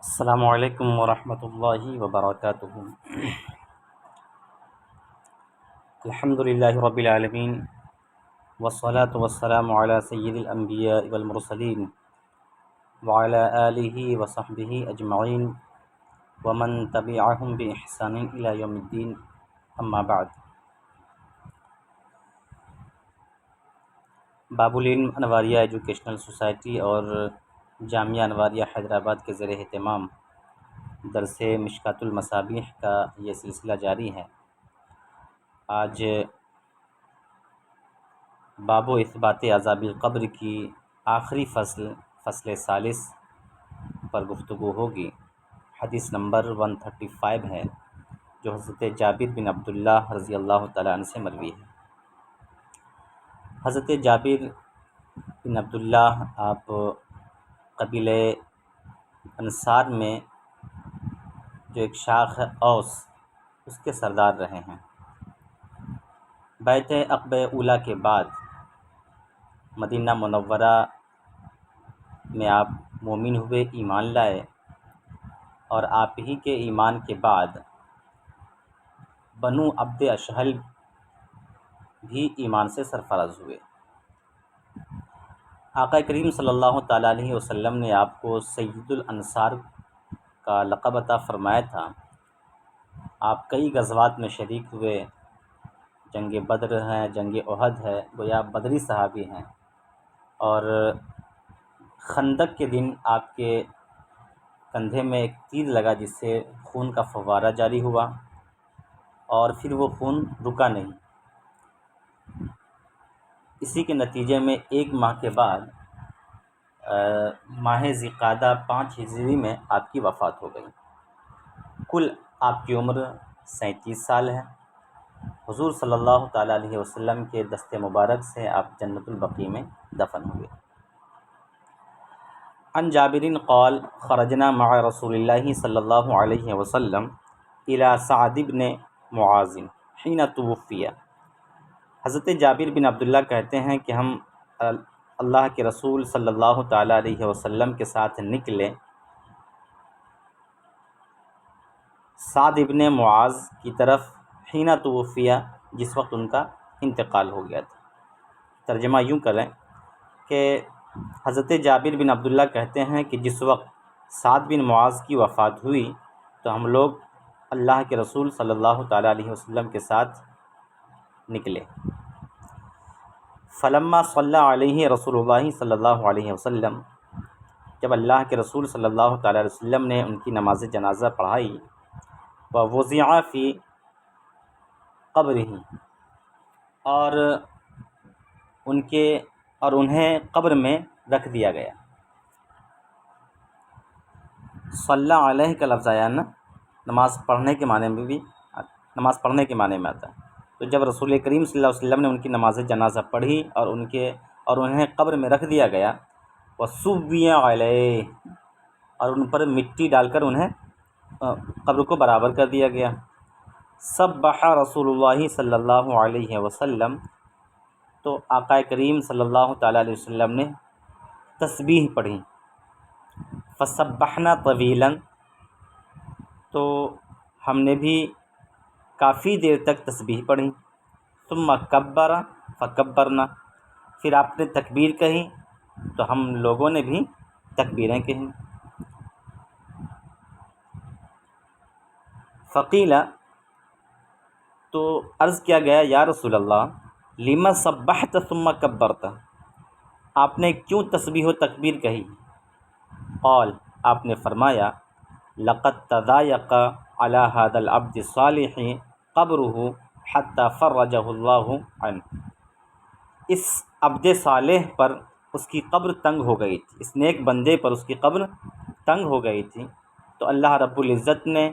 السلام علیکم ورحمۃ اللہ وبرکاتہ۔ الحمد للہ رب العالمین والصلاة والسلام علی سید الانبیاء والمرسلین وعلی آلہ وصحبہ اجمعین ومن تبعہم بإحسان الی یوم الدین، اما بعد۔ باب العلم انواریہ ایجوکیشنل سوسائٹی اور جامعہ انواریہ حیدرآباد کے زیر اہتمام درس مشکوٰۃ المصابیح کا یہ سلسلہ جاری ہے۔ آج باب و اثبات عذاب القبر کی آخری فصل ثالث پر گفتگو ہوگی۔ حدیث نمبر 135 ہے، جو حضرت جابر بن عبداللہ رضی اللہ تعالیٰ عنہ سے مروی ہے۔ حضرت جابر بن عبداللہ آپ قبیلہ انصار میں جو ایک شاخ ہے اوس، اس کے سردار رہے ہیں۔ بیعت عقبہ اولیٰ کے بعد مدینہ منورہ میں آپ مومن ہوئے، ایمان لائے، اور آپ ہی کے ایمان کے بعد بنو عبد اشہل بھی ایمان سے سرفراز ہوئے۔ آقا کریم صلی اللہ تعالیٰ علیہ وسلم نے آپ کو سید الانصار کا لقب عطا فرمایا تھا۔ آپ کئی غزوات میں شریک ہوئے، جنگ بدر ہے، جنگ احد ہے، گویا بدری صحابی ہیں، اور خندق کے دن آپ کے کندھے میں ایک تیر لگا جس سے خون کا فوارہ جاری ہوا، اور پھر وہ خون رکا نہیں۔ اسی کے نتیجے میں ایک ماہ کے بعد ماہ ذی القعدہ 5 ہجری میں آپ کی وفات ہو گئی۔ کل آپ کی عمر 37 سال ہے۔ حضور صلی اللہ تعالیٰ علیہ وسلم کے دست مبارک سے آپ جنت البقیع میں دفن ہوئے۔ عن جابر قال خرجنا مع رسول اللہ صلی اللہ علیہ وسلم الى سعد بن معاذ حین توفی۔ حضرت جابر بن عبداللہ کہتے ہیں کہ ہم اللہ کے رسول صلی اللہ تعالیٰ علیہ وسلم کے ساتھ نکلے سعد بن معاذ کی طرف، حین توفی، جس وقت ان کا انتقال ہو گیا تھا۔ ترجمہ یوں کریں کہ حضرت جابر بن عبداللہ کہتے ہیں کہ جس وقت سعد بن معاذ کی وفات ہوئی تو ہم لوگ اللہ کے رسول صلی اللہ تعالیٰ علیہ وسلم کے ساتھ نکلے۔ فلما صلی علیہ رسول اللہ صلی اللہ علیہ وسلم، جب اللہ کے رسول صلی اللہ تعالیٰ علیہ وسلم نے ان کی نماز جنازہ پڑھائی، ووضع فی قبرہ، اور انہیں قبر میں رکھ دیا گیا۔ صلی علیہ کا لفظ آیا نا، نماز پڑھنے کے معنی میں آتا ہے۔ تو جب رسول کریم صلی اللہ علیہ وسلم نے ان کی نماز جنازہ پڑھی اور انہیں قبر میں رکھ دیا گیا، وصوی علیہ، اور ان پر مٹی ڈال کر انہیں قبر کو برابر کر دیا گیا۔ سبح رسول اللہ صلی اللہ علیہ وسلم، تو آقا کریم صلی اللہ تعالیٰ علیہ وسلم نے تسبیح پڑھی۔ فسبحنا طویلا، تو ہم نے بھی کافی دیر تک تسبیح پڑھی۔ ثم کبر فکبرنا، پھر آپ نے تکبیر کہی تو ہم لوگوں نے بھی تکبیریں کہیں۔ فقیل، تو عرض کیا گیا، یا رسول اللہ، لما سبحت ثم کبرت، آپ نے کیوں تسبیح و تکبیر کہی؟ قال، آپ نے فرمایا، لقد تضایق علی ھذا العبد الصالح قبرہ حتی فرجہ اللہ عنہ، اس عبد صالح پر اس کی قبر تنگ ہو گئی تھی، اس نیک بندے پر اس کی قبر تنگ ہو گئی تھی، تو اللہ رب العزت نے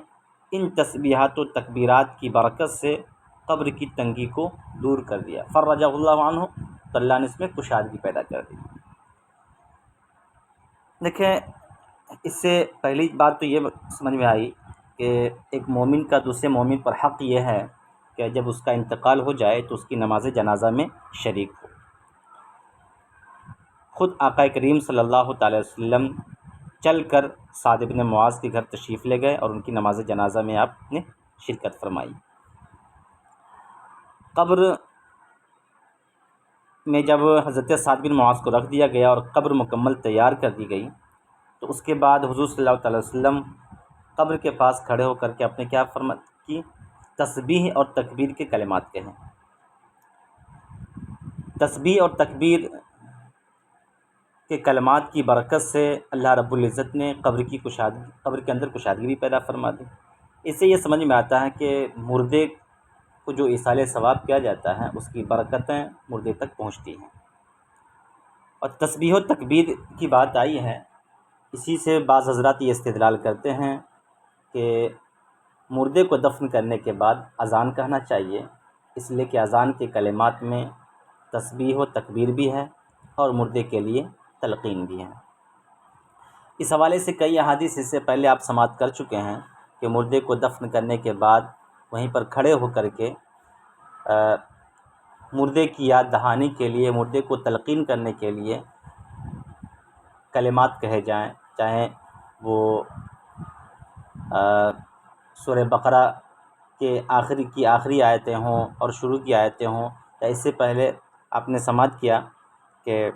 ان تسبیحات و تکبیرات کی برکت سے قبر کی تنگی کو دور کر دیا۔ فرجہ اللہ عنہ، تو اللہ نے اس میں کشادگی پیدا کر دی۔ دیکھیں، اس سے پہلی بات تو یہ سمجھ میں آئی کہ ایک مومن کا دوسرے مومن پر حق یہ ہے کہ جب اس کا انتقال ہو جائے تو اس کی نماز جنازہ میں شریک ہو۔ خود آقا کریم صلی اللہ تعالیٰ علیہ وسلم چل کر سعد بن معاذ کے گھر تشریف لے گئے اور ان کی نماز جنازہ میں آپ نے شرکت فرمائی۔ قبر میں جب حضرت سعد بن معاذ کو رکھ دیا گیا اور قبر مکمل تیار کر دی گئی، تو اس کے بعد حضور صلی اللہ تعالی وسلم قبر کے پاس کھڑے ہو کر کے اپنے کیا کی تسبیح اور تکبیر کے کلمات کہیں۔ تسبیح اور تکبیر کے کلمات کی برکت سے اللہ رب العزت نے قبر کے اندر کشادگی بھی پیدا فرما دی۔ اس سے یہ سمجھ میں آتا ہے کہ مردے کو جو ایصال ثواب کیا جاتا ہے اس کی برکتیں مردے تک پہنچتی ہیں۔ اور تسبیح و تکبیر کی بات آئی ہے، اسی سے بعض حضرات یہ استدلال کرتے ہیں کہ مردے کو دفن کرنے کے بعد اذان کہنا چاہیے، اس لیے کہ اذان کے کلمات میں تسبیح و تکبیر بھی ہے اور مردے کے لیے تلقین بھی ہے۔ اس حوالے سے کئی احادیث اس سے پہلے آپ سماعت کر چکے ہیں کہ مردے کو دفن کرنے کے بعد وہیں پر کھڑے ہو کر کے مردے کی یاد دہانی کے لیے، مردے کو تلقین کرنے کے لیے کلمات کہے جائیں، چاہے وہ سورہ بقرہ کے آخری آیتیں ہوں اور شروع کی آیتیں ہوں، یا اس سے پہلے آپ نے سماعت کیا کہ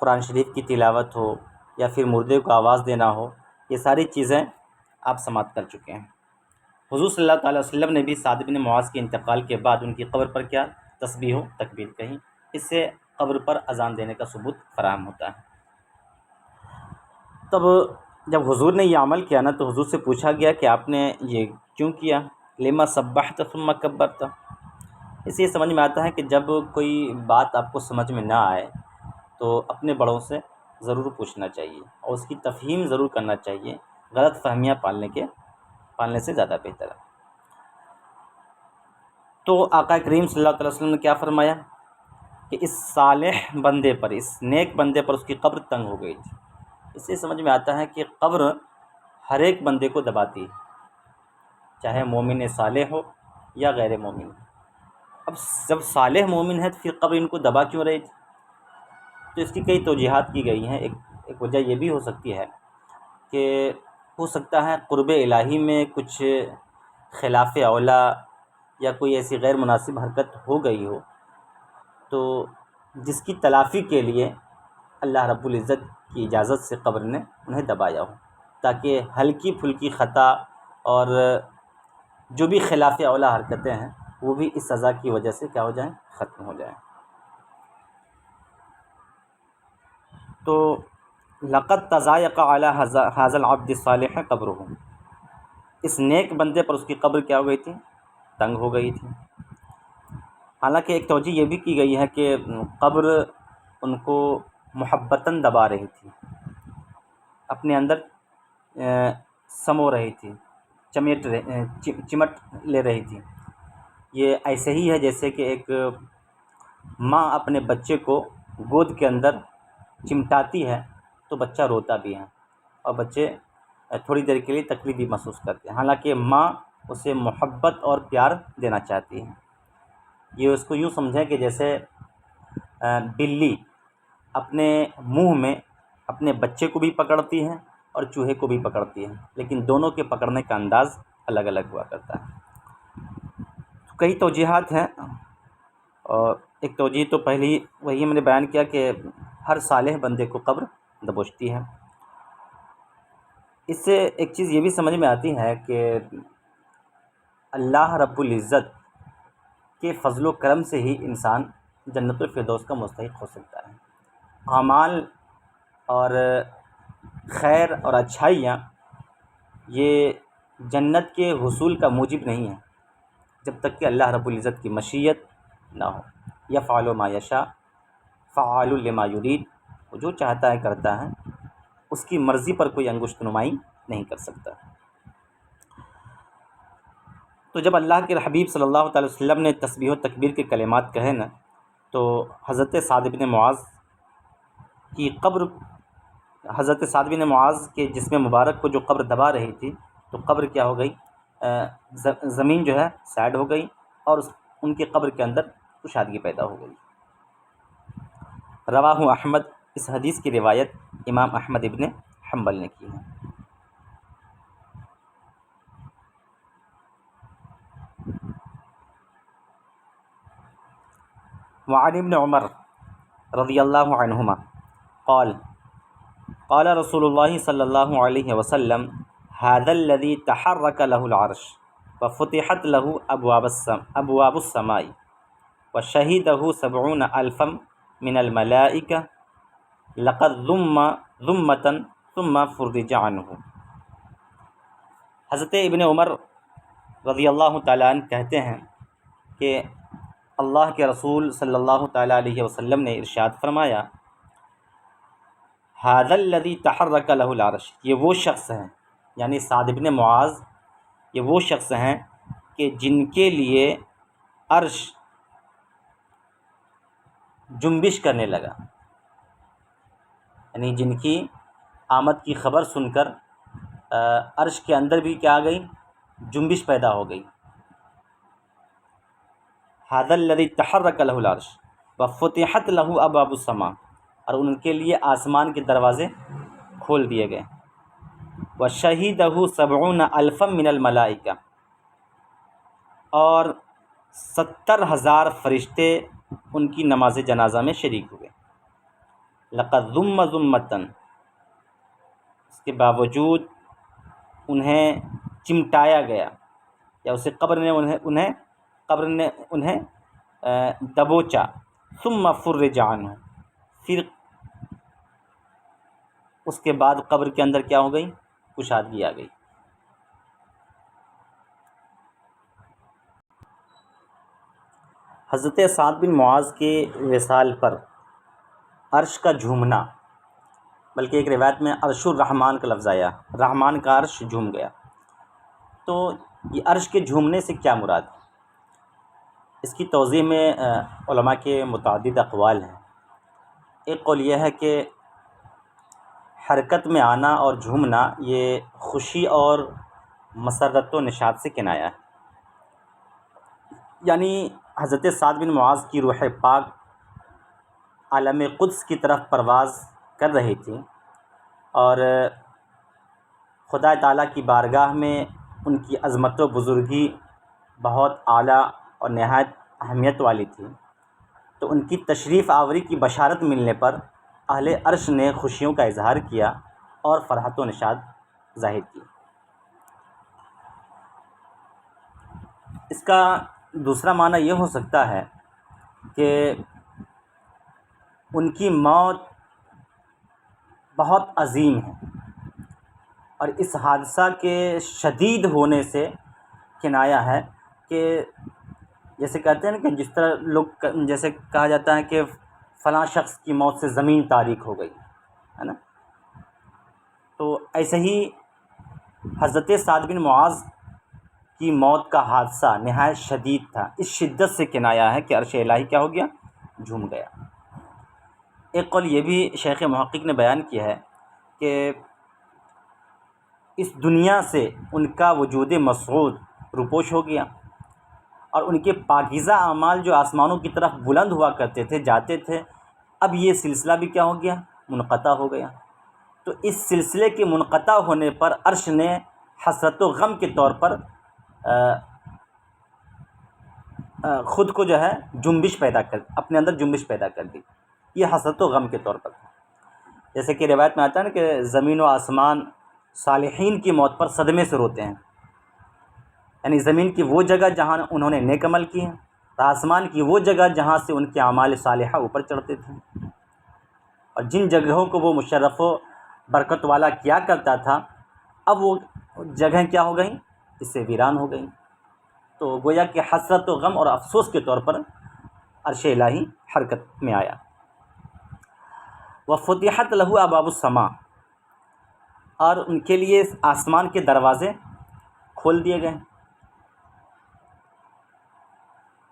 قرآن شریف کی تلاوت ہو یا پھر مردے کو آواز دینا ہو، یہ ساری چیزیں آپ سماعت کر چکے ہیں۔ حضور صلی اللہ تعالی وسلم نے بھی سعد بن معاذ کے انتقال کے بعد ان کی قبر پر کیا تسبیح و تکبیر کہیں، اس سے قبر پر اذان دینے کا ثبوت فراہم ہوتا ہے۔ تب جب حضور نے یہ عمل کیا نا تو حضور سے پوچھا گیا کہ آپ نے یہ کیوں کیا، لما سبحت ثم کبرت۔ اس سے سمجھ میں آتا ہے کہ جب کوئی بات آپ کو سمجھ میں نہ آئے تو اپنے بڑوں سے ضرور پوچھنا چاہیے اور اس کی تفہیم ضرور کرنا چاہیے، غلط فہمیاں پالنے سے زیادہ بہتر ہے۔ تو آقا کریم صلی اللہ علیہ وسلم نے کیا فرمایا کہ اس صالح بندے پر، اس نیک بندے پر اس کی قبر تنگ ہو گئی تھی۔ اس سے سمجھ میں آتا ہے کہ قبر ہر ایک بندے کو دباتی ہے، چاہے مومن صالح ہو یا غیر مومن۔ اب جب صالح مومن ہے تو پھر قبر ان کو دبا کیوں رہی تھی؟ تو اس کی کئی توجیحات کی گئی ہیں۔ ایک وجہ یہ بھی ہو سکتی ہے کہ ہو سکتا ہے قرب الہی میں کچھ خلاف اولا یا کوئی ایسی غیر مناسب حرکت ہو گئی ہو، تو جس کی تلافی کے لیے اللہ رب العزت کی اجازت سے قبر نے انہیں دبایا ہو، تاکہ ہلکی پھلکی خطا اور جو بھی خلاف اولا حرکتیں ہیں وہ بھی اس سزا کی وجہ سے کیا ہو جائیں، ختم ہو جائیں۔ تو لقد تضایق علی ھذا العبد الصالح قبرہ، اس نیک بندے پر اس کی قبر کیا ہو گئی تھی، تنگ ہو گئی تھی۔ حالانکہ ایک توجہ یہ بھی کی گئی ہے کہ قبر ان کو محبتاً دبا رہی تھی، اپنے اندر سمو رہی تھی، چمٹ لے رہی تھی۔ یہ ایسے ہی ہے جیسے کہ ایک ماں اپنے بچے کو گود کے اندر چمٹاتی ہے تو بچہ روتا بھی ہے اور بچے تھوڑی دیر کے لیے تکلیف بھی محسوس کرتے ہیں، حالانکہ ماں اسے محبت اور پیار دینا چاہتی ہے۔ یہ اس کو یوں سمجھیں کہ جیسے بلی اپنے منہ میں اپنے بچے کو بھی پکڑتی ہے اور چوہے کو بھی پکڑتی ہے، لیکن دونوں کے پکڑنے کا انداز الگ الگ ہوا کرتا ہے۔ کئی توجیحات ہیں، اور ایک توجیہ تو پہلی وہی میں نے بیان کیا کہ ہر صالح بندے کو قبر دبوچتی ہے۔ اس سے ایک چیز یہ بھی سمجھ میں آتی ہے کہ اللہ رب العزت کے فضل و کرم سے ہی انسان جنت الفردوس کا مستحق ہو سکتا ہے۔ اعمال اور خیر اور اچھائیاں یہ جنت کے حصول کا موجب نہیں ہے جب تک کہ اللہ رب العزت کی مشیت نہ ہو۔ یفعل ما یشاء فعال لما یرید، وہ جو چاہتا ہے کرتا ہے، اس کی مرضی پر کوئی انگشت نمائی نہیں کر سکتا۔ تو جب اللہ کے حبیب صلی اللہ تعالی وسلم نے تسبیح و تکبیر کے کلمات کہے نا، تو حضرت سعد بن معاذ کی قبر، حضرت سعد بن معاذ کے جسم مبارک کو جو قبر دبا رہی تھی، تو قبر کیا ہو گئی، زمین جو ہے سائڈ ہو گئی اور ان کی قبر کے اندر کشادگی پیدا ہو گئی۔ رواہ احمد، اس حدیث کی روایت امام احمد ابن حنبل نے کی ہے۔ وعن ابن عمر رضی اللہ عنہما قال قال رسول اللہ صلی اللہ علیہ وسلم هذا الذي تحرك له العرش وفتحت له ابواب السماء وشهده 70,000 من الملائكة لقد ضمة ثم فرج عنه۔ حضرت ابن عمر رضی اللہ تعالیٰ عنہ کہتے ہیں کہ اللہ کے رسول صلی اللہ تعالیٰ علیہ وسلم نے ارشاد فرمایا، هذا الذي تحرك له العرش، یہ وہ شخص ہیں، یعنی سعد بن معاذ یہ وہ شخص ہیں کہ جن کے لیے عرش جنبش کرنے لگا، یعنی جن کی آمد کی خبر سن کر عرش کے اندر بھی کیا گئی، جنبش پیدا ہو گئی۔ هذا الذي تحرك له العرش وفتحت له ابواب السماء، اور ان کے لیے آسمان کے دروازے کھول دیے گئے۔ وشهده 70,000 من الملائکہ، اور 70,000 فرشتے ان کی نماز جنازہ میں شریک ہوئے۔ لقد ضم ضمة، اس کے باوجود انہیں چمٹایا گیا، یا اسے قبر نے انہیں دبوچا۔ ثم فرج عنہ، پھر اس کے بعد قبر کے اندر کیا ہو گئی، کشادگی آ گئی۔ حضرت سعد بن معاذ کے وصال پر عرش کا جھومنا، بلکہ ایک روایت میں عرش الرحمن کا لفظ آیا، رحمان کا عرش جھوم گیا۔ تو یہ عرش کے جھومنے سے کیا مراد ہے؟ اس کی توضیح میں علماء کے متعدد اقوال ہیں۔ ایک قول یہ ہے کہ حرکت میں آنا اور جھومنا یہ خوشی اور مسرت و نشاط سے کنایہ ہے، یعنی حضرت سعد بن معاذ کی روح پاک عالم قدس کی طرف پرواز کر رہی تھی، اور خدا تعالیٰ کی بارگاہ میں ان کی عظمت و بزرگی بہت اعلیٰ اور نہایت اہمیت والی تھی، تو ان کی تشریف آوری کی بشارت ملنے پر اہل عرش نے خوشیوں کا اظہار کیا اور فرحت و نشاط ظاہر کی۔ اس کا دوسرا معنی یہ ہو سکتا ہے کہ ان کی موت بہت عظیم ہے، اور اس حادثہ کے شدید ہونے سے کنایہ ہے کہ جیسے کہتے ہیں نا کہ جس طرح لوگ جیسے کہا جاتا ہے کہ فلاں شخص کی موت سے زمین تاریک ہو گئی ہے نا، تو ایسے ہی حضرت سعد بن معاذ کی موت کا حادثہ نہایت شدید تھا، اس شدت سے کنایہ ہے کہ عرش الہی کیا ہو گیا، جھوم گیا۔ ایک قول یہ بھی شیخ محقق نے بیان کیا ہے کہ اس دنیا سے ان کا وجود مسعود روپوش ہو گیا، اور ان کے پاکیزہ اعمال جو آسمانوں کی طرف بلند ہوا کرتے تھے، جاتے تھے، اب یہ سلسلہ بھی کیا ہو گیا، منقطع ہو گیا۔ تو اس سلسلے کے منقطع ہونے پر عرش نے حسرت و غم کے طور پر خود کو جو ہے جنبش پیدا کر، اپنے اندر جنبش پیدا کر دی، یہ حسرت و غم کے طور پر تھا۔ جیسے کہ روایت میں آتا ہے نا کہ زمین و آسمان صالحین کی موت پر صدمے سے روتے ہیں، یعنی زمین کی وہ جگہ جہاں انہوں نے نیک عمل کیے ہیں، اور آسمان کی وہ جگہ جہاں سے ان کے اعمال صالحہ اوپر چڑھتے تھے، اور جن جگہوں کو وہ مشرف و برکت والا کیا کرتا تھا، اب وہ جگہیں کیا ہو گئیں، اس سے ویران ہو گئیں۔ تو گویا کہ حسرت و غم اور افسوس کے طور پر عرش الہی حرکت میں آیا۔ وفتحت له ابواب السماء، اور ان کے لیے آسمان کے دروازے کھول دیے گئے،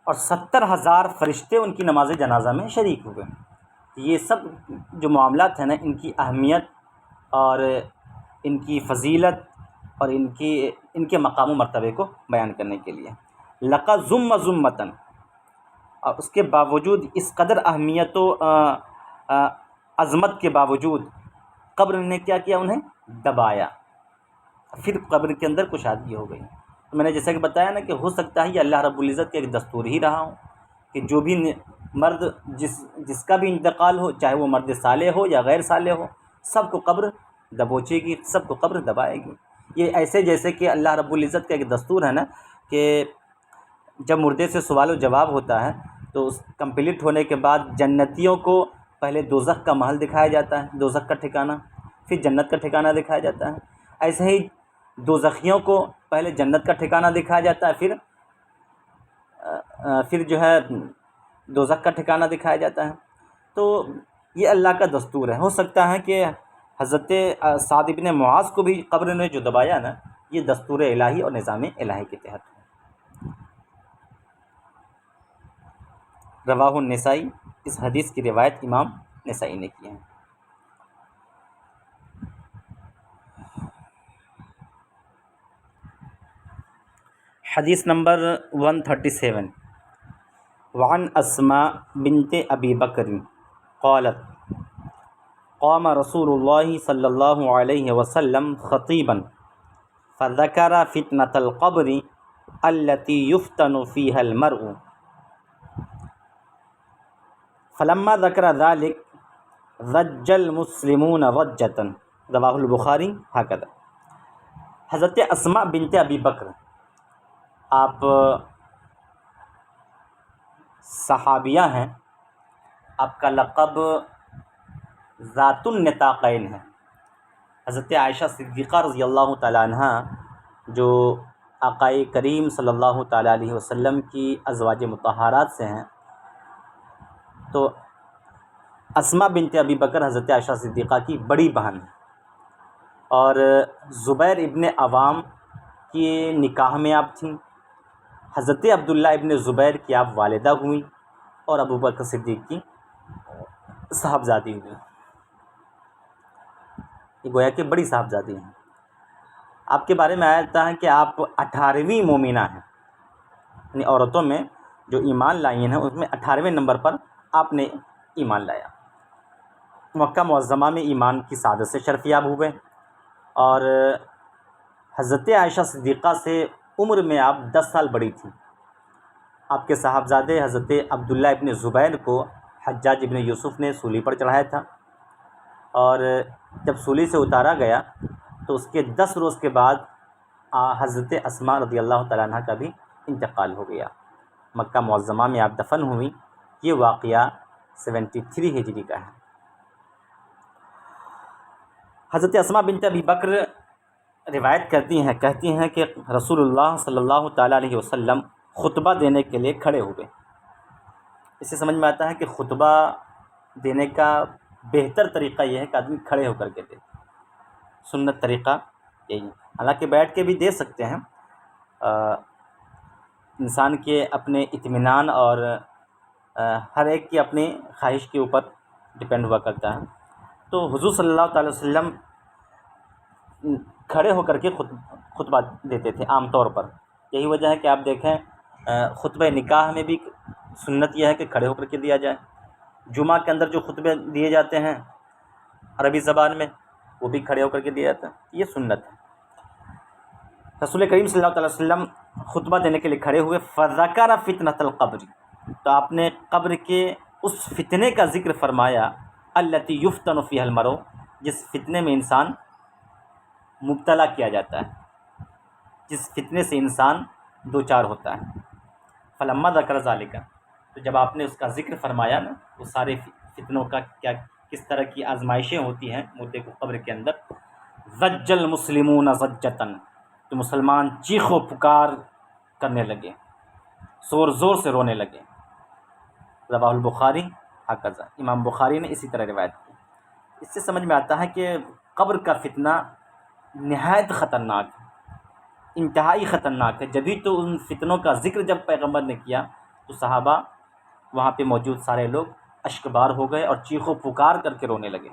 اور 70,000 فرشتے ان کی نماز جنازہ میں شریک ہوئے۔ یہ سب جو معاملات ہیں نا، ان کی اہمیت اور ان کی فضیلت اور ان کے مقام و مرتبے کو بیان کرنے کے لیے۔ لقد ضم ضمة، اور اس کے باوجود، اس قدر اہمیت و عظمت کے باوجود، قبر نے کیا کیا؟ انہیں دبایا، پھر قبر کے اندر کشادگی ہو گئی۔ تو میں نے جیسا کہ بتایا نا کہ ہو سکتا ہے یہ اللہ رب العزت کا ایک دستور ہی رہا ہو کہ جو بھی مرد جس کا بھی انتقال ہو، چاہے وہ مرد صالح ہو یا غیر صالح ہو، سب کو قبر دبوچے گی، سب کو قبر دبائے گی۔ یہ ایسے جیسے کہ اللہ رب العزت کا ایک دستور ہے نا کہ جب مردے سے سوال و جواب ہوتا ہے تو اس کمپلیٹ ہونے کے بعد جنتیوں کو پہلے دوزخ کا محل دکھایا جاتا ہے، دوزخ کا ٹھکانہ، پھر جنت کا ٹھکانہ دکھایا جاتا ہے۔ ایسے ہی دوزخیوں کو پہلے جنت کا ٹھکانہ دکھایا جاتا ہے، پھر جو ہے دوزخ کا ٹھکانہ دکھایا جاتا ہے۔ تو یہ اللہ کا دستور ہے۔ ہو سکتا ہے کہ حضرت سعد بن معاذ کو بھی قبر نے جو دبایا نا، یہ دستور الہی اور نظام الہی کے تحت ہے۔ رواہ النسائی، اس حدیث کی روایت امام نسائی نے کی ہے۔ حدیث نمبر 137، وعن اسماء بنت ابی بکر قالت قام رسول اللہ صلی اللہ علیہ وسلم خطیبا فذکر فتنة القبر التي يفتن فيها المرء فلما ذکر ذلك ضج المسلمون ضجة، رواہ البخاری ہکذا۔ حضرت اسماء بنت ابی بکر، آپ صحابیہ ہیں، آپ کا لقب ذات النطاقین ہے۔ حضرت عائشہ صدیقہ رضی اللہ تعالیٰ عنہ جو آقائے کریم صلی اللہ تعالیٰ علیہ وسلم کی ازواج مطہرات سے ہیں، تو اسماء بنت ابی بکر حضرت عائشہ صدیقہ کی بڑی بہن ہے، اور زبیر ابن عوام کی نکاح میں آپ تھیں۔ حضرت عبداللہ ابن زبیر کی آپ والدہ ہوئیں، اور ابو بکر صدیق کی صاحبزادی ہوئی۔ یہ گویا کہ بڑی صاحبزادی ہیں۔ آپ کے بارے میں آیا تھا کہ آپ 18ویں مومنہ ہیں، یعنی عورتوں میں جو ایمان لائی ہیں اس میں 18ویں نمبر پر آپ نے ایمان لایا۔ مکہ معظمہ میں ایمان کی سعادت سے شرفیاب ہوئے، اور حضرت عائشہ صدیقہ سے عمر میں آپ 10 سال بڑی تھیں۔ آپ کے صاحبزادے حضرت عبداللہ ابن زبیر کو حجاج ابن یوسف نے سولی پر چڑھایا تھا، اور جب سولی سے اتارا گیا تو اس کے 10 روز کے بعد حضرت اسماء رضی اللہ تعالیٰ عنہ کا بھی انتقال ہو گیا۔ مکہ معظمہ میں آپ دفن ہوئی۔ یہ واقعہ 73 ہجری کا ہے۔ حضرت اسماء بنت ابی بکر روایت کہتی ہیں کہ رسول اللہ صلی اللہ تعالیٰ علیہ وسلم خطبہ دینے کے لیے کھڑے ہوئے۔ اس سے سمجھ میں آتا ہے کہ خطبہ دینے کا بہتر طریقہ یہ ہے کہ آدمی کھڑے ہو کر کے دے، سنت طریقہ یہی ہے۔ حالانکہ بیٹھ کے بھی دے سکتے ہیں، انسان کے اپنے اطمینان اور ہر ایک کی اپنی خواہش کے اوپر ڈپینڈ ہوا کرتا ہے۔ تو حضور صلی اللہ تعالی وسلم کھڑے ہو کر کے خطبہ دیتے تھے عام طور پر۔ یہی وجہ ہے کہ آپ دیکھیں خطبہ نکاح میں بھی سنت یہ ہے کہ کھڑے ہو کر کے دیا جائے۔ جمعہ کے اندر جو خطبے دیے جاتے ہیں عربی زبان میں، وہ بھی کھڑے ہو کر کے دیا جاتا ہے، یہ سنت ہے۔ رسول کریم صلی اللہ تعالی وسلم خطبہ دینے کے لیے کھڑے ہوئے۔ فذکر فتنۃ القبر، تو آپ نے قبر کے اس فتنے کا ذکر فرمایا، التی یفتن فیہا المرء، جس فتنے میں انسان مبتلا کیا جاتا ہے، جس فتنے سے انسان دوچار ہوتا ہے۔ فلما ذکر ذالک، تو جب آپ نے اس کا ذکر فرمایا نا، وہ سارے فتنوں کا کس طرح کی آزمائشیں ہوتی ہیں مردے کو قبر کے اندر، ضج المسلمون ضجتاً، تو مسلمان چیخ و پکار کرنے لگے، زور زور سے رونے لگے۔ رواہ البخاری ہکذا، امام بخاری نے اسی طرح روایت کی۔ اس سے سمجھ میں آتا ہے کہ قبر کا فتنہ نہایت خطرناک ہے، انتہائی خطرناک ہے۔ جبھی تو ان فتنوں کا ذکر جب پیغمبر نے کیا تو صحابہ وہاں پہ موجود سارے لوگ اشکبار ہو گئے اور چیخ و پکار کر کے رونے لگے۔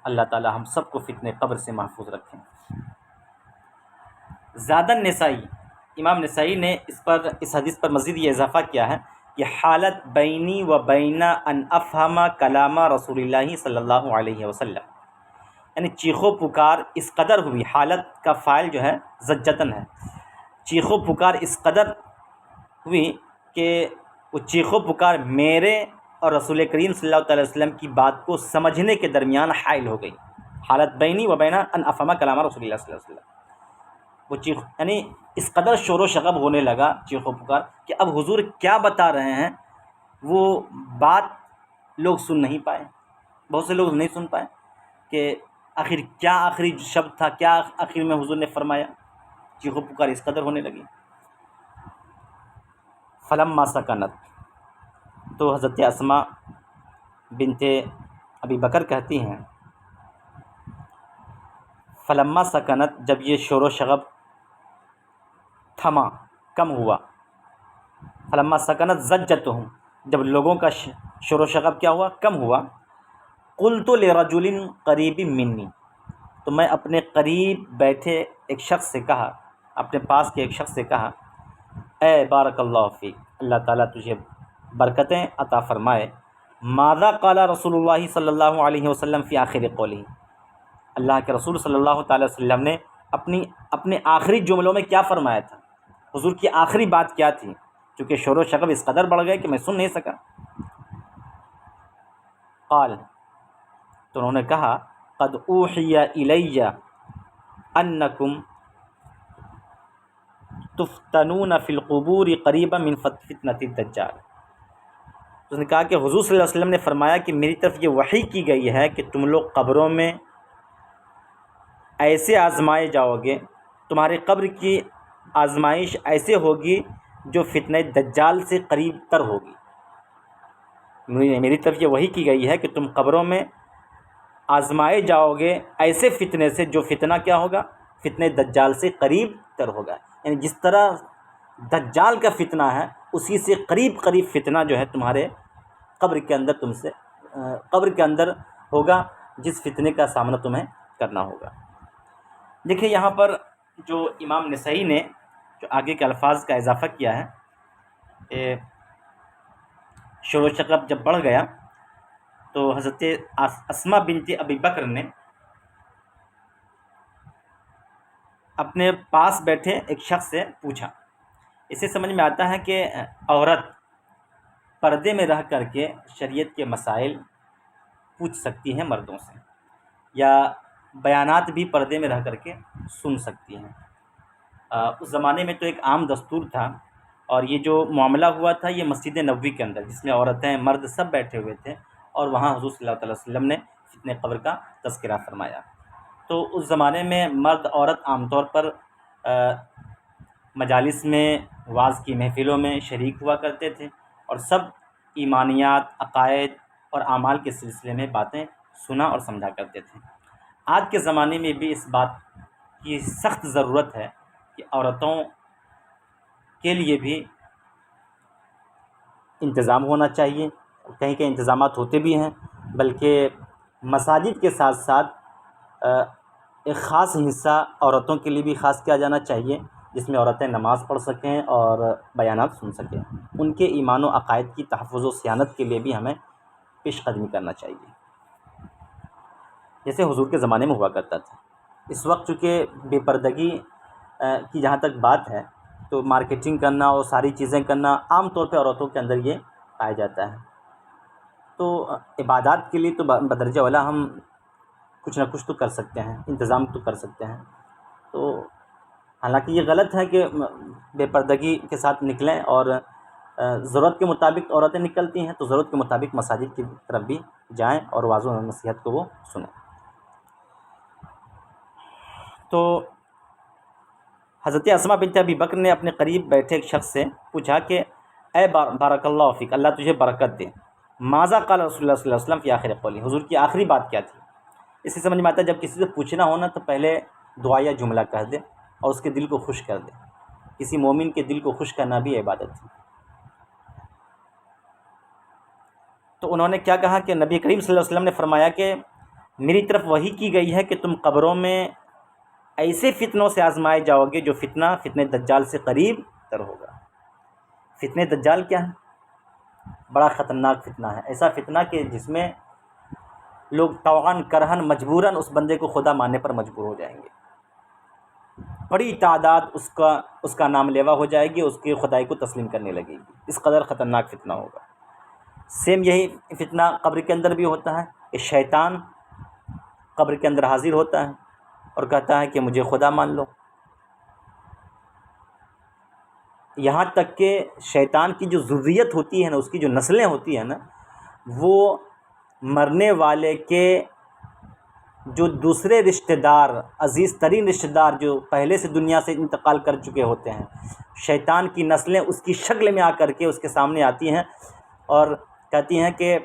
اللہ تعالی ہم سب کو فتنے قبر سے محفوظ رکھیں۔ زاد النسائی، امام نسائی نے اس حدیث پر مزید یہ اضافہ کیا ہے کہ حالت بینی و بین ان افہم کلام رسول اللہ صلی اللہ علیہ وسلم، یعنی چیخو پکار اس قدر ہوئی، حالت کا فاعل جو ہے زجتن ہے، چیخو پکار اس قدر ہوئی کہ وہ چیخو پکار میرے اور رسول کریم صلی اللہ تعالی وسلم کی بات کو سمجھنے کے درمیان حائل ہو گئی، حالت بینی و بینہ ان افہم کلام رسول اللہ صلی اللہ علیہ وسلم، وہ چیخ یعنی اس قدر شور و شغب ہونے لگا چیخو پکار کہ اب حضور کیا بتا رہے ہیں وہ بات لوگ سن نہیں پائے، بہت سے لوگ نہیں سن پائے کہ آخر کیا آخری شبد تھا، کیا آخر میں حضور نے فرمایا، چیخو پکار اس قدر ہونے لگی۔ فلما سکنت، تو حضرت اسماء بنت ابی بکر کہتی ہیں فلما سکنت، جب یہ شور و شغب تھما، کم ہوا، فلما سکنت زجتہم، جب لوگوں کا شور و شغب کیا ہوا، کم ہوا، قلت لرجل قریب منی، تو میں اپنے قریب بیٹھے ایک شخص سے کہا، اپنے پاس کے ایک شخص سے کہا، اے بارک اللہ فیک، اللہ تعالیٰ تجھے برکتیں عطا فرمائے، ماذا قال رسول اللہ صلی اللہ علیہ وسلم فی آخر قولہ، اللہ کے رسول صلی اللہ تعالی وسلم نے اپنے آخری جملوں میں کیا فرمایا تھا، حضور کی آخری بات کیا تھی، چونکہ شور و شغب اس قدر بڑھ گئے کہ میں سن نہیں سکا۔ قال، تو انہوں نے کہا، قد اوحی الی انکم تفتنون فی القبور قریبا من فتنۃ الدجال، اس نے کہا کہ حضور صلی اللہ علیہ وسلم نے فرمایا کہ میری طرف یہ وحی کی گئی ہے کہ تم لوگ قبروں میں ایسے آزمائے جاؤ گے، تمہاری قبر کی آزمائش ایسے ہوگی جو فتنہ دجال سے قریب تر ہوگی، میری طرف یہ وحی کی گئی ہے کہ تم قبروں میں آزمائے جاؤ گے ایسے فتنے سے جو فتنہ کیا ہوگا، فتنہ دجال سے قریب تر ہوگا، یعنی جس طرح دجال کا فتنہ ہے اسی سے قریب قریب فتنہ جو ہے تمہارے قبر کے اندر ہوگا، جس فتنے کا سامنا تمہیں کرنا ہوگا۔ دیکھیں یہاں پر جو امام نسائی نے جو آگے کے الفاظ کا اضافہ کیا ہے کہ شور و شغب جب بڑھ گیا تو حضرت اسماء بنت ابی بکر نے اپنے پاس بیٹھے ایک شخص سے پوچھا، اسے سمجھ میں آتا ہے کہ عورت پردے میں رہ کر کے شریعت کے مسائل پوچھ سکتی ہیں مردوں سے، یا بیانات بھی پردے میں رہ کر کے سن سکتی ہیں۔ اس زمانے میں تو ایک عام دستور تھا، اور یہ جو معاملہ ہوا تھا یہ مسجد نبوی کے اندر، جس میں عورتیں مرد سب بیٹھے ہوئے تھے، اور وہاں حضور صلی اللہ علیہ وسلم نے فتنہ قبر کا تذکرہ فرمایا۔ تو اس زمانے میں مرد عورت عام طور پر مجالس میں، وعظ کی محفلوں میں شریک ہوا کرتے تھے، اور سب ایمانیات، عقائد اور اعمال کے سلسلے میں باتیں سنا اور سمجھا کرتے تھے۔ آج کے زمانے میں بھی اس بات کی سخت ضرورت ہے کہ عورتوں کے لیے بھی انتظام ہونا چاہیے، کہیں کہیں انتظامات ہوتے بھی ہیں، بلکہ مساجد کے ساتھ ساتھ ایک خاص حصہ عورتوں کے لیے بھی خاص کیا جانا چاہیے، جس میں عورتیں نماز پڑھ سکیں اور بیانات سن سکیں۔ ان کے ایمان و عقائد کی تحفظ و صیانت کے لیے بھی ہمیں پیش قدمی کرنا چاہیے، جیسے حضور کے زمانے میں ہوا کرتا تھا۔ اس وقت چونکہ بے پردگی کی جہاں تک بات ہے تو مارکیٹنگ کرنا اور ساری چیزیں کرنا عام طور پہ عورتوں کے اندر یہ پایا جاتا ہے، تو عبادات کے لیے تو بدرجہ اولیٰ ہم کچھ نہ کچھ تو کر سکتے ہیں، انتظام تو کر سکتے ہیں۔ تو حالانکہ یہ غلط ہے کہ بے پردگی کے ساتھ نکلیں، اور ضرورت کے مطابق عورتیں نکلتی ہیں تو ضرورت کے مطابق مساجد کی طرف بھی جائیں اور واعظ و نصیحت کو وہ سنیں۔ تو حضرت اسماء بنت ابی بکر نے اپنے قریب بیٹھے ایک شخص سے پوچھا کہ اے بارک اللہ فیک، اللہ تجھے برکت دے، ماذا قال رسول اللہ صلی اللہ علیہ وسلم فی آخر قولی، حضور کی آخری بات کیا تھی۔ اس سے سمجھ میں آتا ہے جب کسی سے پوچھنا ہونا تو پہلے دعا یا جملہ کہہ دے اور اس کے دل کو خوش کر دے، کسی مومن کے دل کو خوش کرنا بھی عبادت ہے۔ تو انہوں نے کیا کہا کہ نبی کریم صلی اللہ علیہ وسلم نے فرمایا کہ میری طرف وحی کی گئی ہے کہ تم قبروں میں ایسے فتنوں سے آزمائے جاؤ گے جو فتنہ دجال سے قریب تر ہوگا۔ فتنہ دجال کیا ہے؟ بڑا خطرناک فتنہ ہے، ایسا فتنہ کہ جس میں لوگ طوعاً کرہن مجبوراً اس بندے کو خدا ماننے پر مجبور ہو جائیں گے، بڑی تعداد اس کا نام لیوا ہو جائے گی، اس کی خدائی کو تسلیم کرنے لگے گی، اس قدر خطرناک فتنہ ہوگا۔ سیم یہی فتنہ قبر کے اندر بھی ہوتا ہے کہ شیطان قبر کے اندر حاضر ہوتا ہے اور کہتا ہے کہ مجھے خدا مان لو۔ یہاں تک کہ شیطان کی جو ذریت ہوتی ہے نا، اس کی جو نسلیں ہوتی ہیں نا، وہ مرنے والے کے جو دوسرے رشتہ دار، عزیز ترین رشتہ دار جو پہلے سے دنیا سے انتقال کر چکے ہوتے ہیں، شیطان کی نسلیں اس کی شکل میں آ کر کے اس کے سامنے آتی ہیں اور کہتی ہیں کہ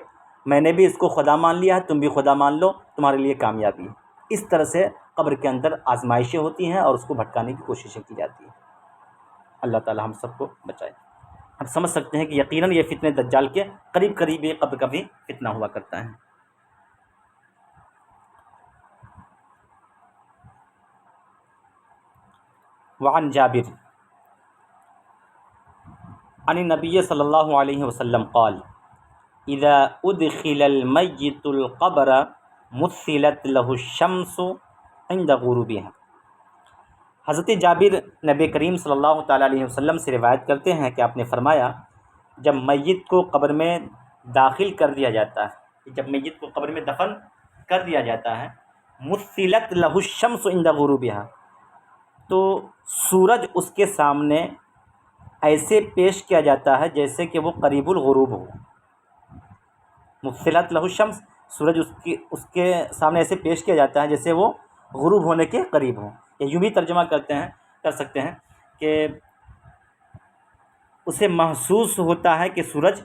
میں نے بھی اس کو خدا مان لیا ہے، تم بھی خدا مان لو، تمہارے لیے کامیابی ہے۔ اس طرح سے قبر کے اندر آزمائشیں ہوتی ہیں اور اس کو بھٹکانے کی کوششیں کی جاتی ہیں۔ اللہ تعالی ہم سب کو بچائے۔ ہم سمجھ سکتے ہیں کہ یقیناً یہ فتنہ دجال کے قریب قریب یہ قبر کا بھی فتنہ ہوا کرتا ہے۔ وعن جابر عن النبی صلی اللہ علیہ وسلم قال اذا ادخل المیت القبر مثلت له الشمس عند غروبها۔ حضرت جابر نبی کریم صلی اللہ تعالیٰ علیہ وسلم سے روایت کرتے ہیں کہ آپ نے فرمایا جب میت کو قبر میں داخل کر دیا جاتا ہے، جب میت کو قبر میں دفن کر دیا جاتا ہے، مثلت له الشمس عند غروبها، تو سورج اس کے سامنے ایسے پیش کیا جاتا ہے جیسے کہ وہ قریب الغروب ہو۔ مثلت له الشمس، سورج اس کے سامنے ایسے پیش کیا جاتا ہے جیسے وہ غروب ہونے کے قریب ہو۔ یا یوں بھی ترجمہ کر سکتے ہیں کہ اسے محسوس ہوتا ہے کہ سورج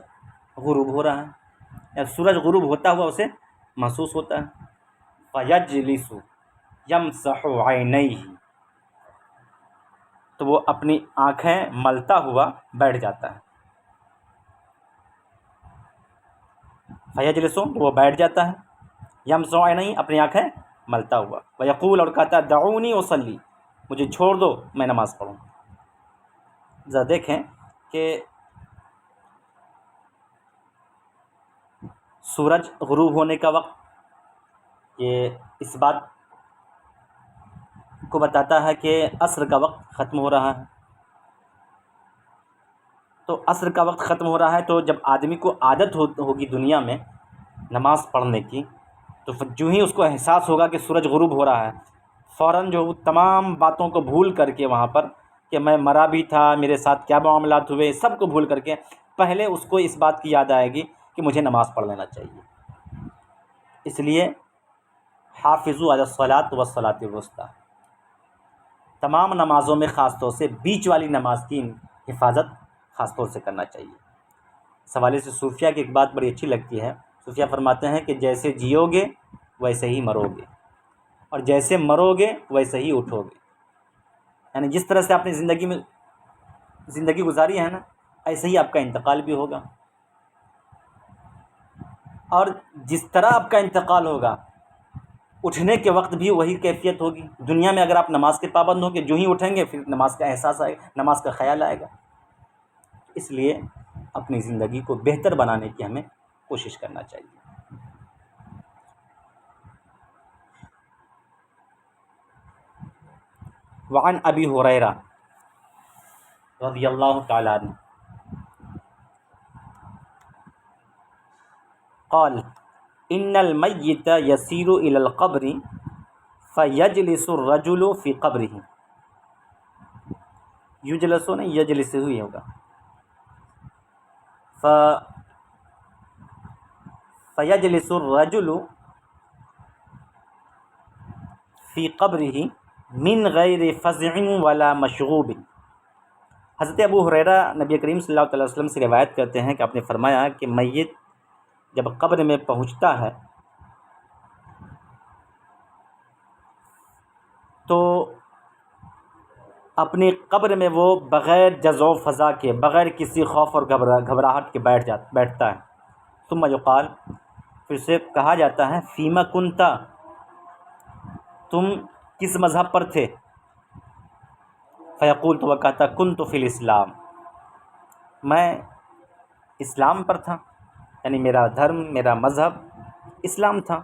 غروب ہو رہا ہے، یا سورج غروب ہوتا ہوا اسے محسوس ہوتا ہے۔ فَيَجْلِسُ يَمْسَحُ عَيْنَيْهِ، تو وہ اپنی آنکھیں ملتا ہوا بیٹھ جاتا ہے۔ فَيَجْلِسُ، وہ بیٹھ جاتا ہے، يَمْسَحُ عَيْنَيْهِ، اپنی آنکھیں ملتا ہوا، وَيَقُولُ، اور کہتا ہے دعونی اصلی، مجھے چھوڑ دو میں نماز پڑھوں۔ ذرا دیکھیں کہ سورج غروب ہونے کا وقت یہ اس بات کو بتاتا ہے کہ عصر کا وقت ختم ہو رہا ہے۔ تو عصر کا وقت ختم ہو رہا ہے تو جب آدمی کو عادت ہوگی دنیا میں نماز پڑھنے کی، تو جو ہی اس کو احساس ہوگا کہ سورج غروب ہو رہا ہے، فوراً جو تمام باتوں کو بھول کر کے وہاں پر کہ میں مرا بھی تھا، میرے ساتھ کیا معاملات ہوئے، سب کو بھول کر کے پہلے اس کو اس بات کی یاد آئے گی کہ مجھے نماز پڑھ لینا چاہیے۔ اس لیے حافظوا علی الصلاۃ والصلاۃ الوسطیٰ، تمام نمازوں میں خاص طور سے بیچ والی نماز کی حفاظت خاص طور سے کرنا چاہیے۔ اس حوالے سے صوفیہ کی ایک بات بڑی اچھی لگتی ہے۔ صوفیہ فرماتے ہیں کہ جیسے جیو گے ویسے ہی مرو گے، اور جیسے مرو گے ویسے ہی اٹھو گے، یعنی جس طرح سے آپ نے زندگی گزاری ہے نا، ایسے ہی آپ کا انتقال بھی ہوگا، اور جس طرح آپ کا انتقال ہوگا اٹھنے کے وقت بھی وہی کیفیت ہوگی۔ دنیا میں اگر آپ نماز کے پابند ہوں گے، جو ہی اٹھیں گے پھر نماز کا احساس آئے گا، نماز کا خیال آئے گا۔ اس لیے اپنی زندگی کو بہتر بنانے کی ہمیں کوشش کرنا چاہیے۔ وعن ابی ہریرہ رضی اللہ تعالی عنہ قال ان المیت یسیر الی القبر فیجلس الرجل فی قبرہ، یجلس نہیں یجلس ہوئی ہوگا، فیجلس الرجل فی قبرہ من غیر فزع ولا مشغوب۔ حضرت ابو ہریرہ نبی کریم صلی اللہ علیہ وسلم سے روایت کرتے ہیں کہ آپ نے فرمایا کہ میت جب قبر میں پہنچتا ہے تو اپنی قبر میں وہ بغیر جزع و فزع کے، بغیر کسی خوف اور گھبراہٹ کے بیٹھتا ہے۔ ثم یقال، پھر سے کہا جاتا ہے فیما کنتا، تم کس مذہب پر تھے؟ فیقول، تو وہ کہتا کنت فی الاسلام، میں اسلام پر تھا، یعنی میرا دھرم، میرا مذہب اسلام تھا۔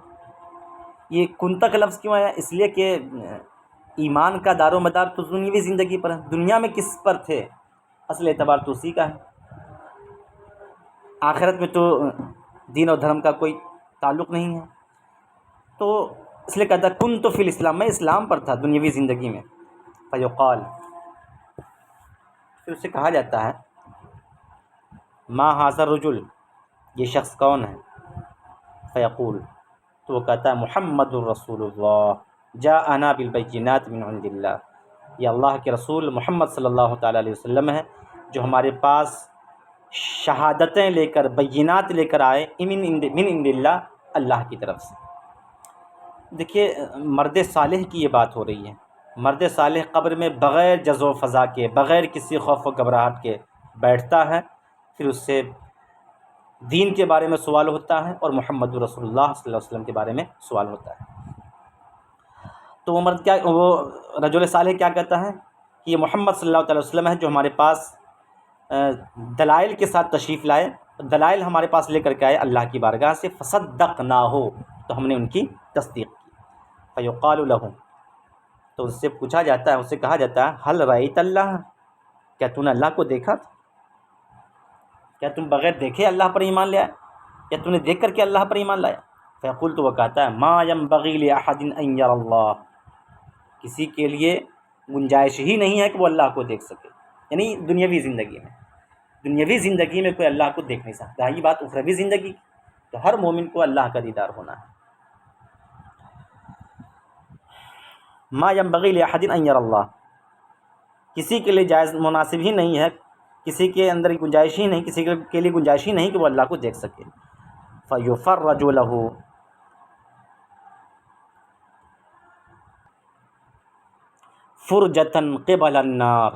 یہ کنتا کا لفظ کیوں آیا؟ اس لیے کہ ایمان کا دار و مدار تو دنیاوی زندگی پر ہے. دنیا میں کس پر تھے؟ اصل اعتبار تو اسی کا ہے. آخرت میں تو دین اور دھرم کا کوئی تعلق نہیں ہے. تو اس لیے کہتا ہے کن تو فی الاسلام، میں اسلام پر تھا دنیاوی زندگی میں. فیقال، پھر اسے کہا جاتا ہے ما ھذا الرجل، یہ شخص کون ہے؟ فیقول، تو وہ کہتا ہے محمد الرسول اللہ جاءنا بالبینات من عند اللہ، یہ اللہ کے رسول محمد صلی اللہ تعالیٰ علیہ وسلم ہے جو ہمارے پاس شہادتیں لے کر، بینات لے کر آئے من عند اللہ، اللہ کی طرف سے. دیکھیے مرد صالح کی یہ بات ہو رہی ہے. مرد صالح قبر میں بغیر جز و فضا کے، بغیر کسی خوف و گھبراہٹ کے بیٹھتا ہے، پھر اس سے دین کے بارے میں سوال ہوتا ہے اور محمد رسول اللہ صلی اللہ علیہ وسلم کے بارے میں سوال ہوتا ہے. تو وہ مرد وہ رجل صالح کیا کہتا ہے کہ یہ محمد صلی اللہ علیہ وسلم ہے جو ہمارے پاس دلائل کے ساتھ تشریف لائے، دلائل ہمارے پاس لے کر کے آئے اللہ کی بارگاہ سے. فصدقناہ، تو ہم نے ان کی تصدیق کی. فیقال لہ، تو اس سے پوچھا جاتا ہے، اس سے کہا جاتا ہے حل رأیت اللہ، کیا تو نے اللہ کو دیکھا تھا؟ کیا تم بغیر دیکھے اللہ پر ایمان لے آئے؟ کیا تم نے دیکھ کر کے اللہ پر ایمان لایا؟ فیقول، تو وہ کہتا ہے ما ینبغی لأحد ان یری اللہ، کسی کے لیے گنجائش ہی نہیں ہے کہ وہ اللہ کو دیکھ سکے. یعنی دنیاوی زندگی میں، دنیاوی زندگی میں کوئی اللہ کو دیکھ نہیں سکتا. یہ بات اخروی زندگی کی، تو ہر مومن کو اللہ کا دیدار ہونا ہے. ما ینبغی لأحد ان یری اللہ، کسی کے لیے جائز مناسب ہی نہیں ہے، کسی کے اندر گنجائش ہی نہیں، کسی کے لیے گنجائش ہی نہیں کہ وہ اللہ کو دیکھ سکے. فیفرج لہ، فرجتاً قبل النار،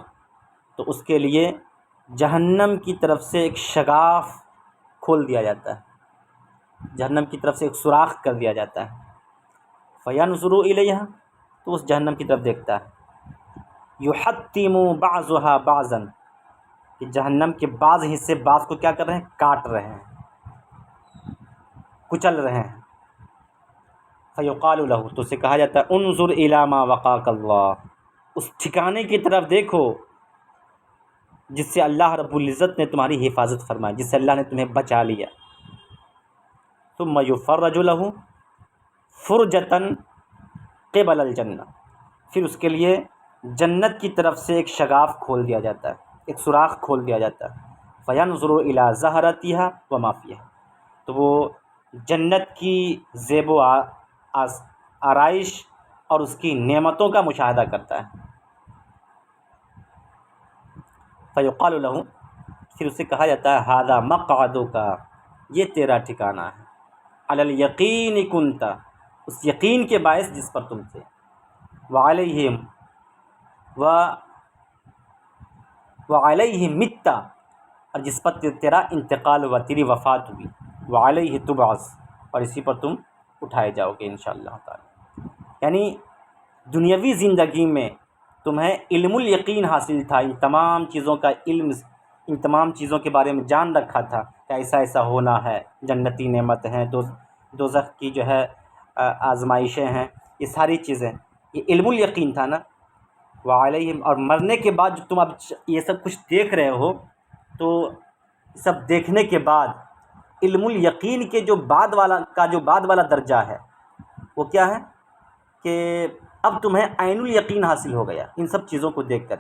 تو اس کے لیے جہنم کی طرف سے ایک شگاف کھول دیا جاتا ہے، جہنم کی طرف سے ایک سوراخ کر دیا جاتا ہے. فینظر الیہا، تو اس جہنم کی طرف دیکھتا ہے. یحطم بعضها بعضا، کہ جہنم کے بعض حصے بعض کو کیا کر رہے ہیں؟ کاٹ رہے ہیں، کچل رہے ہیں. فیقال لہ، تو اسے کہا جاتا ہے انظر الی ما وقاک اللہ، اس ٹھکانے کی طرف دیکھو جس سے اللہ رب العزت نے تمہاری حفاظت فرمائی، جس سے اللہ نے تمہیں بچا لیا. ثم یفرج لہ فرجتاً قبل الجنہ، پھر اس کے لیے جنت کی طرف سے ایک شگاف کھول دیا جاتا ہے، ایک سوراخ کھول دیا جاتا ہے. فینظر الی زہرتہا وما فیہا، تو وہ جنت کی زیب و آرائش اور اس کی نعمتوں کا مشاہدہ کرتا ہے. فیقال لہ، پھر اسے کہا جاتا ہے ھذا مقعدک، یہ تیرا ٹھکانہ ہے. علی الیقین کنت، اس یقین کے باعث جس پر تم تھے. وعلیہم وعلیہ مت، اور جس پر تیرا انتقال ہوا، تیری وفات ہوئی. وعلیہ تبعث، اور اسی پر تم اٹھائے جاؤ گے انشاءاللہ تعالی. یعنی دنیاوی زندگی میں تمہیں علم الیقین حاصل تھا، ان تمام چیزوں کا علم، ان تمام چیزوں کے بارے میں جان رکھا تھا کہ ایسا ایسا ہونا ہے، جنتی نعمت ہیں، دوزخ کی جو ہے آزمائشیں ہیں، یہ ساری چیزیں، یہ علم الیقین تھا نا. وعلیہم، اور مرنے کے بعد جو تم اب یہ سب کچھ دیکھ رہے ہو، تو سب دیکھنے کے بعد علم الیقین کے جو بعد والا درجہ ہے وہ کیا ہے کہ اب تمہیں عین الیقین حاصل ہو گیا ان سب چیزوں کو دیکھ کر.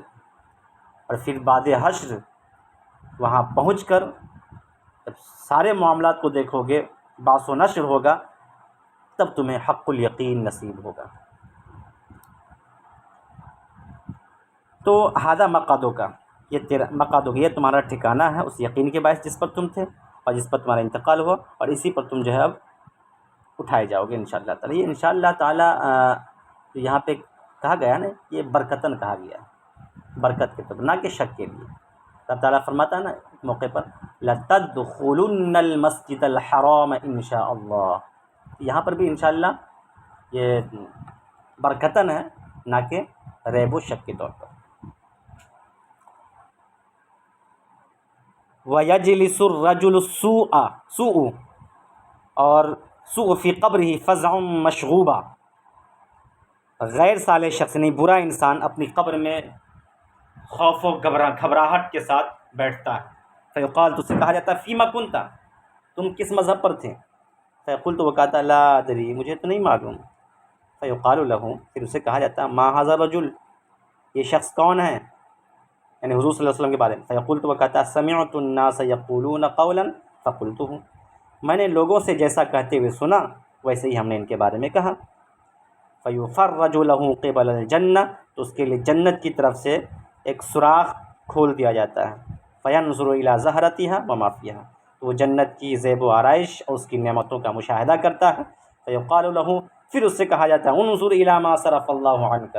اور پھر بعد حشر وہاں پہنچ کر جب سارے معاملات کو دیکھو گے، بعث و نشر ہوگا، تب تمہیں حق الیقین نصیب ہوگا. تو ھذا مقعدک، یہ تیرا مقعدک، یہ تمہارا ٹھکانہ ہے اس یقین کے باعث جس پر تم تھے اور جس پر تمہارا انتقال ہوا، اور اسی پر تم جو ہے اب اٹھائے جاؤ گے انشاءاللہ تعالی. یہ انشاءاللہ تعالی یہاں پہ کہا گیا نا، یہ برکتاً کہا گیا ہے، برکت کے طور نہ کہ شک کے لیے. اللہ تعالیٰ فرماتا ہے نا ایک موقع پر لَتَدْخُلُنَّ الْمَسْجِدَ الْحَرَامَ إِنشَاءَ اللَّهُ، یہاں پر بھی انشاءاللہ یہ برکتاً ہے، نہ کہ ریب و شک کے طور پر. وَيَجْلِسُ الرَّجُلُ السُّوءَ، اور سوء فی قبرہ فزع مشغوبہ، غیر صالح شخص نہیں برا انسان اپنی قبر میں خوف و گھبراہٹ کے ساتھ بیٹھتا ہے. فیقال، تو اسے کہا جاتا ہے فیما کنتا، تم کس مذہب پر تھے؟ فیقول، تو وہ کہتا لا ادری، مجھے تو نہیں معلوم. فیقال له، پھر اسے کہا جاتا ہے ما ھذا الرجل، یہ شخص کون ہے، یعنی حضور صلی اللہ علیہ وسلم کے بارے میں. فیقول، تو وہ کہتا ہے سمعت الناس یقولون قولا فقلته، میں نے لوگوں سے جیسا کہتے ہوئے سنا ویسے ہی ہم نے ان کے بارے میں کہا. فیفرج له قبل الجنہ، تو اس کے لیے جنت کی طرف سے ایک سوراخ کھول دیا جاتا ہے. فینظر الی زہرتها وما فیہا، تو وہ جنت کی زیب و آرائش اور اس کی نعمتوں کا مشاہدہ کرتا ہے. فیقال له، پھر اس سے کہا جاتا ہے انظر الی ما صرف اللہ عنک،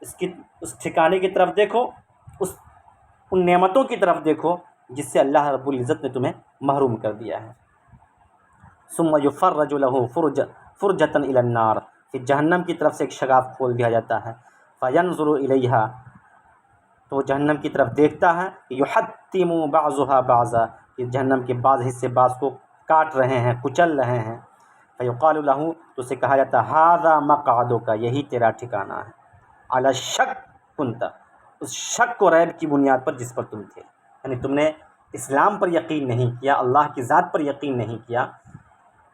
اس ٹھکانے کی طرف دیکھو، ان نعمتوں کی طرف دیکھو جس سے اللہ رب العزت نے تمہیں محروم کر دیا ہے. ثم یفرج له فرجۃ الی النار، پھر جہنم کی طرف سے ایک شگاف کھول دیا جاتا ہے. فینظر الیہا، تو وہ جہنم کی طرف دیکھتا ہے. یحطم بعضها بعضا، کہ جہنم کے بعض حصے بعض کو کاٹ رہے ہیں، کچل رہے ہیں. فیقال له، تو اسے کہا جاتا ہے ھذا مقعدک، یہی تیرا ٹھکانہ ہے. علی الشک کنت، اس شک و ریب کی بنیاد پر جس پر تم تھے، یعنی تم نے اسلام پر یقین نہیں کیا، اللہ کی ذات پر یقین نہیں کیا،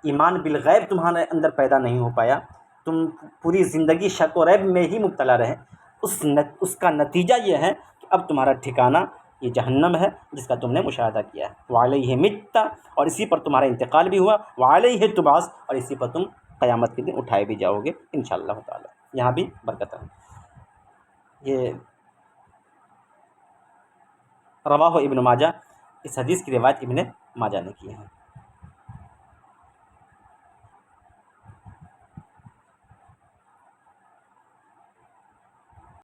ایمان بالغیب تمہارے اندر پیدا نہیں ہو پایا، تم پوری زندگی شک و ریب میں ہی مبتلا رہے. اس کا نتیجہ یہ ہے کہ اب تمہارا ٹھکانہ یہ جہنم ہے جس کا تم نے مشاہدہ کیا ہے. وعلیہ مت، اور اسی پر تمہارا انتقال بھی ہوا. وعلیہ تبعث، اور اسی پر تم قیامت کے دن اٹھائے بھی جاؤ گے انشاءاللہ تعالی. یہاں بھی برکت ہے. یہ رواہ ابن ماجہ، اس حدیث کی روایت ابن ماجہ نے کی ہے.